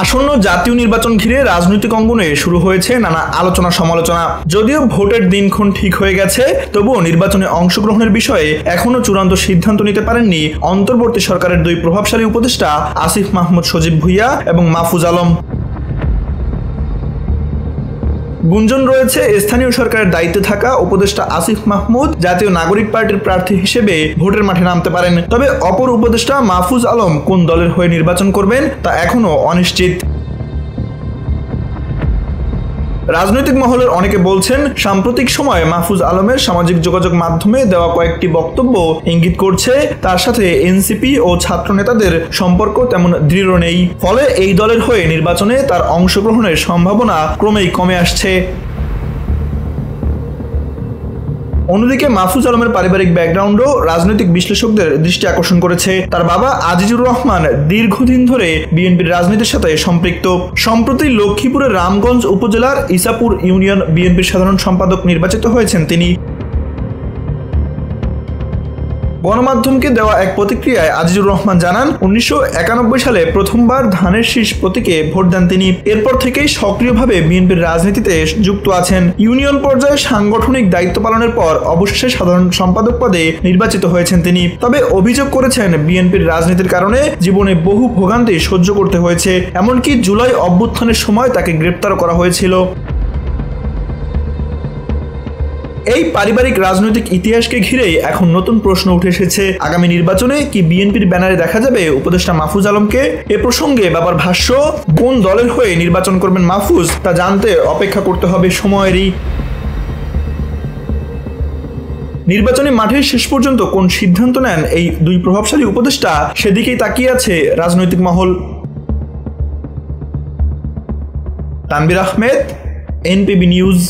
আসন্ন জাতীয় নির্বাচন ঘিরে রাজনৈতিক অঙ্গনে শুরু হয়েছে নানা আলোচনা সমালোচনা। যদিও ভোটের দিনক্ষণ ঠিক হয়ে গেছে, তবুও নির্বাচনে অংশগ্রহণের বিষয়ে এখনো চূড়ান্ত সিদ্ধান্ত নিতে পারেননি অন্তর্বর্তী সরকারের দুই প্রভাবশালী উপদেষ্টা আসিফ মাহমুদ সজীব ভুঁইয়া এবং মাহফুজ আলম। গুঞ্জন রয়েছে স্থানীয় সরকারের দায়িত্বে থাকা উপদেষ্টা আসিফ মাহমুদ জাতীয় নাগরিক পার্টির প্রার্থী হিসেবে ভোটের মাঠে নামতে পারেন। তবে অপর উপদেষ্টা মাহফুজ আলম কোন দলের হয়ে নির্বাচন করবেন তা এখনো অনিশ্চিত। রাজনৈতিক মহলের অনেকে বলছেন, সাম্প্রতিক সময়ে মাহফুজ আলমের সামাজিক যোগাযোগ মাধ্যমে দেওয়া কয়েকটি বক্তব্য ইঙ্গিত করছে তার সাথে এনসিপি ও ছাত্র নেতাদের সম্পর্ক তেমন দৃঢ় নেই। ফলে এই দলের হয়ে নির্বাচনে তার অংশগ্রহণের সম্ভাবনা ক্রমেই কমে আসছে। অন্যদিকে মাহফুজ আলমের পারিবারিক ব্যাকগ্রাউন্ডও রাজনৈতিক বিশ্লেষকদের দৃষ্টি আকর্ষণ করেছে। তার বাবা আজিজুর রহমান দীর্ঘদিন ধরে বিএনপির রাজনীতির সাথে সম্পৃক্ত। সম্প্রতি লক্ষ্মীপুরের রামগঞ্জ উপজেলার ইসাপুর ইউনিয়ন বিএনপির সাধারণ সম্পাদক নির্বাচিত হয়েছেন তিনি। গণমাধ্যমকে দেওয়া এক প্রতিক্রিয়ায় আজিজুর রহমান জানান, 1991 সালে প্রথমবার ধানের শীষ প্রতীকে ভোট দেন তিনি। এরপর থেকেই সক্রিয়ভাবে বিএনপির রাজনীতিতে যুক্ত আছেন। ইউনিয়ন পর্যায়ে সাংগঠনিক দায়িত্ব পালনের পর অবশেষে সাধারণ সম্পাদক পদে নির্বাচিত হয়েছেন তিনি। তবে অভিযোগ করেছেন, বিএনপির রাজনীতির কারণে জীবনে বহু ভোগান্তি সহ্য করতে হয়েছে। এমনকি জুলাই অভ্যুত্থানের সময় তাকে গ্রেপ্তার করা হয়েছিল। এই পারিবারিক রাজনৈতিক ইতিহাসকে ঘিরেই এখন নতুন প্রশ্ন উঠে এসেছে, আগামী নির্বাচনে কি বিএনপির ব্যানারে দেখা যাবে উপদেষ্টা মাহফুজ আলমকে? এ প্রসঙ্গে বাবার ভাষ্য, কোন দলের হয়ে নির্বাচন করবেন মাহফুজ তা জানতে অপেক্ষা করতে হবে সময়েরই। নির্বাচনী মাঠে শেষ পর্যন্ত কোন সিদ্ধান্ত নেন এই দুই প্রভাবশালী উপদেষ্টা, সেদিকেই তাকিয়ে আছে রাজনৈতিক মহল। তানভীর আহমেদ, এনপিবি নিউজ।